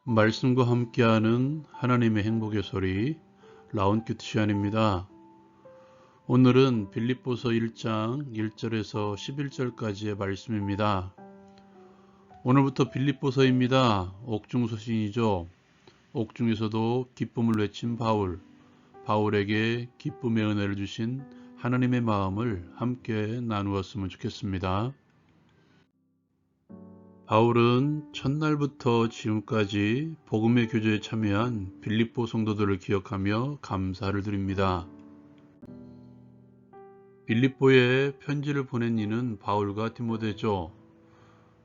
말씀과 함께하는 하나님의 행복의 소리 라운큐트 시간입니다. 오늘은 빌립보서 1장 1절에서 11절까지의 말씀입니다. 오늘부터 빌립보서입니다. 옥중서신이죠. 옥중에서도 기쁨을 외친 바울에게 기쁨의 은혜를 주신 하나님의 마음을 함께 나누었으면 좋겠습니다. 바울은 첫날부터 지금까지 복음의 교제에 참여한 빌립보 성도들을 기억하며 감사를 드립니다. 빌립보에 편지를 보낸 이는 바울과 디모데죠.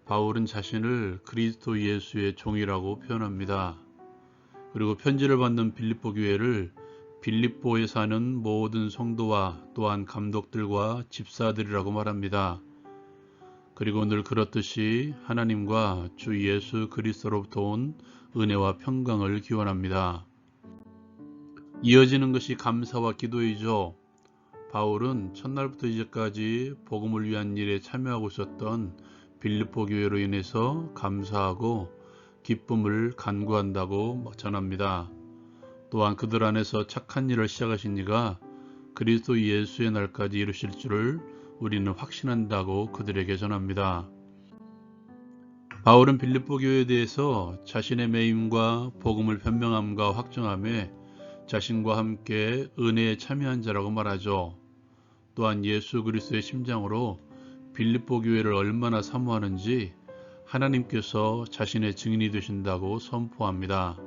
바울은 자신을 그리스도 예수의 종이라고 표현합니다. 그리고 편지를 받는 빌립보 교회를 빌립보에 사는 모든 성도와 또한 감독들과 집사들이라고 말합니다. 그리고 늘 그렇듯이 하나님과 주 예수 그리스도로부터 온 은혜와 평강을 기원합니다. 이어지는 것이 감사와 기도이죠. 바울은 첫날부터 이제까지 복음을 위한 일에 참여하고 있었던 빌립보 교회로 인해서 감사하고 기쁨을 간구한다고 전합니다. 또한 그들 안에서 착한 일을 시작하신 이가 그리스도 예수의 날까지 이루실 줄을 우리는 확신한다고 그들에게 전합니다. 바울은 빌립보 교회에 대해서 자신의 매임과 복음을 변명함과 확정함에 자신과 함께 은혜에 참여한 자라고 말하죠. 또한 예수 그리스도의 심장으로 빌립보 교회를 얼마나 사모하는지 하나님께서 자신의 증인이 되신다고 선포합니다.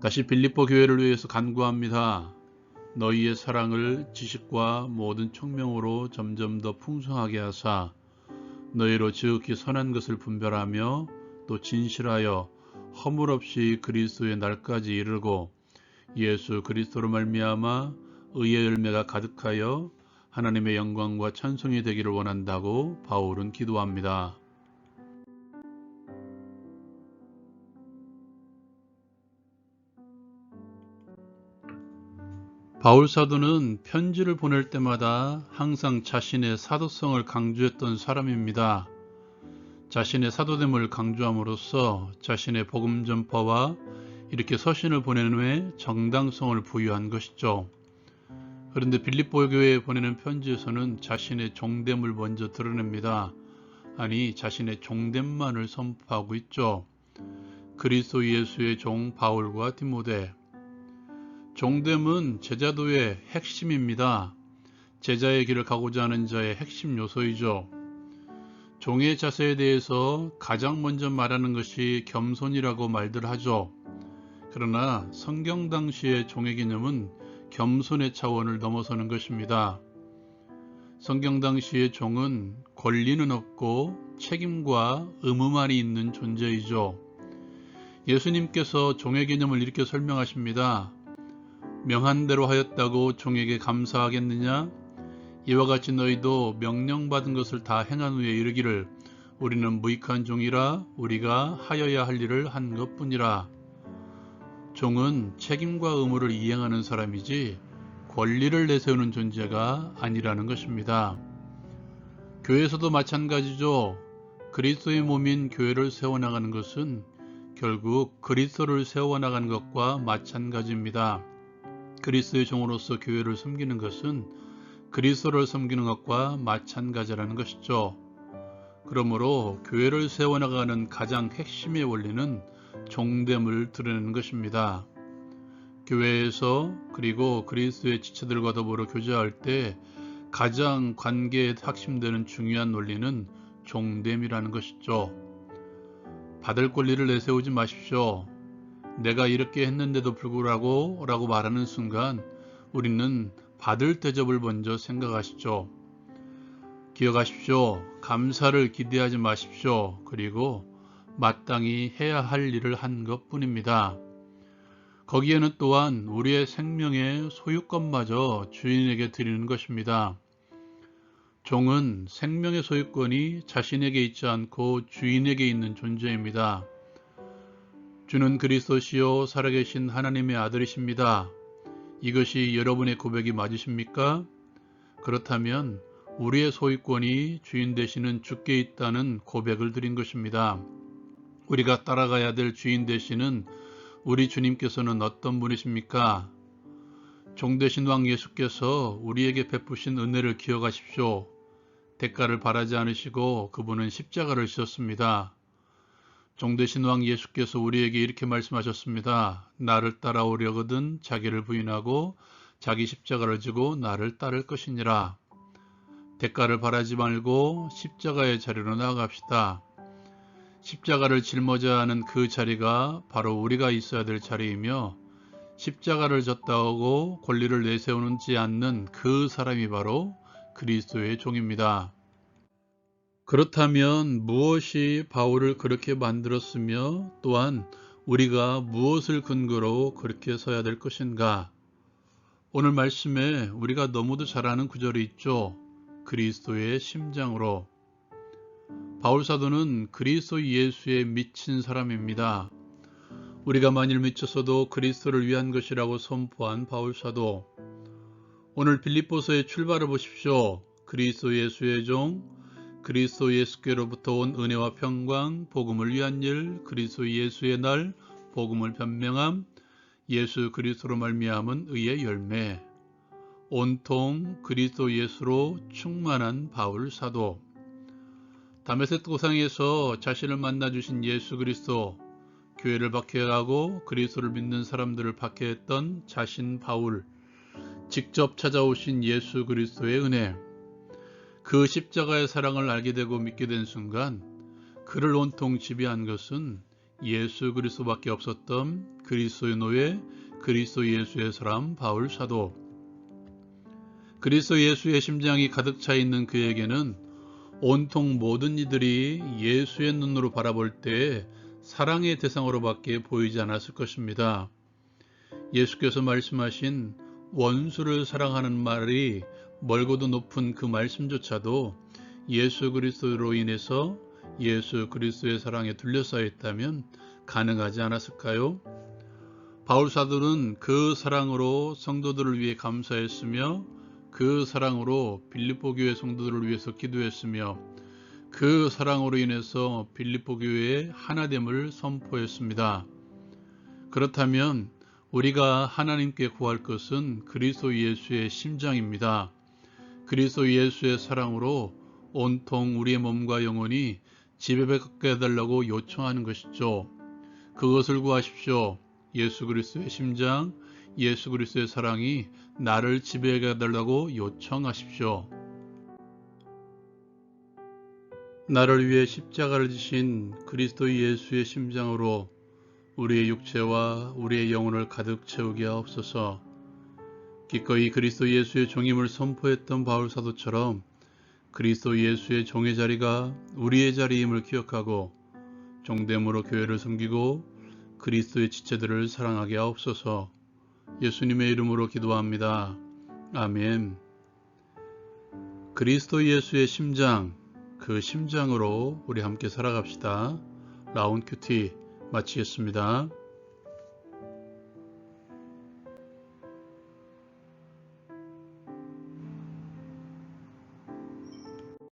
다시 빌립보 교회를 위해서 간구합니다. 너희의 사랑을 지식과 모든 총명으로 점점 더 풍성하게 하사 너희로 지극히 선한 것을 분별하며 또 진실하여 허물 없이 그리스도의 날까지 이르고 예수 그리스도로 말미암아 의의 열매가 가득하여 하나님의 영광과 찬송이 되기를 원한다고 바울은 기도합니다. 바울 사도는 편지를 보낼 때마다 항상 자신의 사도성을 강조했던 사람입니다. 자신의 사도됨을 강조함으로써 자신의 복음 전파와 이렇게 서신을 보내는 후에 정당성을 부여한 것이죠. 그런데 빌립보 교회에 보내는 편지에서는 자신의 종됨을 먼저 드러냅니다. 아니, 자신의 종됨만을 선포하고 있죠. 그리스도 예수의 종 바울과 디모데. 종됨은 제자도의 핵심입니다. 제자의 길을 가고자 하는 자의 핵심 요소이죠. 종의 자세에 대해서 가장 먼저 말하는 것이 겸손이라고 말들 하죠. 그러나 성경 당시의 종의 개념은 겸손의 차원을 넘어서는 것입니다. 성경 당시의 종은 권리는 없고 책임과 의무만이 있는 존재이죠. 예수님께서 종의 개념을 이렇게 설명하십니다. 명한 대로 하였다고 종에게 감사하겠느냐? 이와 같이 너희도 명령받은 것을 다 행한 후에 이르기를 우리는 무익한 종이라 우리가 하여야 할 일을 한 것뿐이라. 종은 책임과 의무를 이행하는 사람이지 권리를 내세우는 존재가 아니라는 것입니다. 교회에서도 마찬가지죠. 그리스도의 몸인 교회를 세워나가는 것은 결국 그리스도를 세워나가는 것과 마찬가지입니다. 그리스도의 종으로서 교회를 섬기는 것은 그리스도를 섬기는 것과 마찬가지라는 것이죠. 그러므로 교회를 세워나가는 가장 핵심의 원리는 종됨을 드러내는 것입니다. 교회에서 그리고 그리스도의 지체들과 더불어 교제할 때 가장 관계에 핵심되는 중요한 원리는 종됨이라는 것이죠. 받을 권리를 내세우지 마십시오. 내가 이렇게 했는데도 불구하고 라고 말하는 순간 우리는 받을 대접을 먼저 생각하시죠. 기억하십시오. 감사를 기대하지 마십시오. 그리고 마땅히 해야 할 일을 한 것뿐입니다. 거기에는 또한 우리의 생명의 소유권마저 주인에게 드리는 것입니다. 종은 생명의 소유권이 자신에게 있지 않고 주인에게 있는 존재입니다. 주는 그리스도시요 살아계신 하나님의 아들이십니다. 이것이 여러분의 고백이 맞으십니까? 그렇다면 우리의 소유권이 주인 되시는 주께 있다는 고백을 드린 것입니다. 우리가 따라가야 될 주인 되시는 우리 주님께서는 어떤 분이십니까? 종 되신 왕 예수께서 우리에게 베푸신 은혜를 기억하십시오. 대가를 바라지 않으시고 그분은 십자가를 지셨습니다. 종 되신 왕 예수께서 우리에게 이렇게 말씀하셨습니다. 나를 따라오려거든 자기를 부인하고 자기 십자가를 지고 나를 따를 것이니라. 대가를 바라지 말고 십자가의 자리로 나아갑시다. 십자가를 짊어져야 하는 그 자리가 바로 우리가 있어야 될 자리이며 십자가를 졌다고 권리를 내세우지 않는 그 사람이 바로 그리스도의 종입니다. 그렇다면 무엇이 바울을 그렇게 만들었으며 또한 우리가 무엇을 근거로 그렇게 서야 될 것인가? 오늘 말씀에 우리가 너무도 잘 아는 구절이 있죠. 그리스도의 심장으로. 바울 사도는 그리스도 예수에 미친 사람입니다. 우리가 만일 미쳤어도 그리스도를 위한 것이라고 선포한 바울 사도. 오늘 빌립보서의 출발을 보십시오. 그리스도 예수의 종, 그리스도 예수께로부터 온 은혜와 평강, 복음을 위한 일, 그리스도 예수의 날, 복음을 변명함, 예수 그리스도로 말미암은 의의 열매. 온통 그리스도 예수로 충만한 바울 사도. 다메섹 도상에서 자신을 만나주신 예수 그리스도, 교회를 박해하고 그리스도를 믿는 사람들을 박해했던 자신 바울, 직접 찾아오신 예수 그리스도의 은혜, 그 십자가의 사랑을 알게 되고 믿게 된 순간 그를 온통 지배한 것은 예수 그리스도밖에 없었던 그리스도의 노예, 그리스도 예수의 사람 바울 사도. 그리스도 예수의 심장이 가득 차 있는 그에게는 온통 모든 이들이 예수의 눈으로 바라볼 때 사랑의 대상으로밖에 보이지 않았을 것입니다. 예수께서 말씀하신 원수를 사랑하는 말이 멀고도 높은 그 말씀조차도 예수 그리스도로 인해서 예수 그리스도의 사랑에 둘러싸여 있다면 가능하지 않았을까요? 바울 사도는 그 사랑으로 성도들을 위해 감사했으며 그 사랑으로 빌립보 교회 성도들을 위해서 기도했으며 그 사랑으로 인해서 빌립보 교회의 하나됨을 선포했습니다. 그렇다면 우리가 하나님께 구할 것은 그리스도 예수의 심장입니다. 그리스도 예수의 사랑으로 온통 우리의 몸과 영혼이 지배받게 해달라고 요청하는 것이죠. 그것을 구하십시오. 예수 그리스도의 심장, 예수 그리스도의 사랑이 나를 지배하게 해달라고 요청하십시오. 나를 위해 십자가를 지신 그리스도 예수의 심장으로 우리의 육체와 우리의 영혼을 가득 채우게 하옵소서. 기꺼이 그리스도 예수의 종임을 선포했던 바울 사도처럼 그리스도 예수의 종의 자리가 우리의 자리임을 기억하고 종됨으로 교회를 섬기고 그리스도의 지체들을 사랑하게 하옵소서. 예수님의 이름으로 기도합니다. 아멘. 그리스도 예수의 심장, 그 심장으로 우리 함께 살아갑시다. 라운 큐티 마치겠습니다.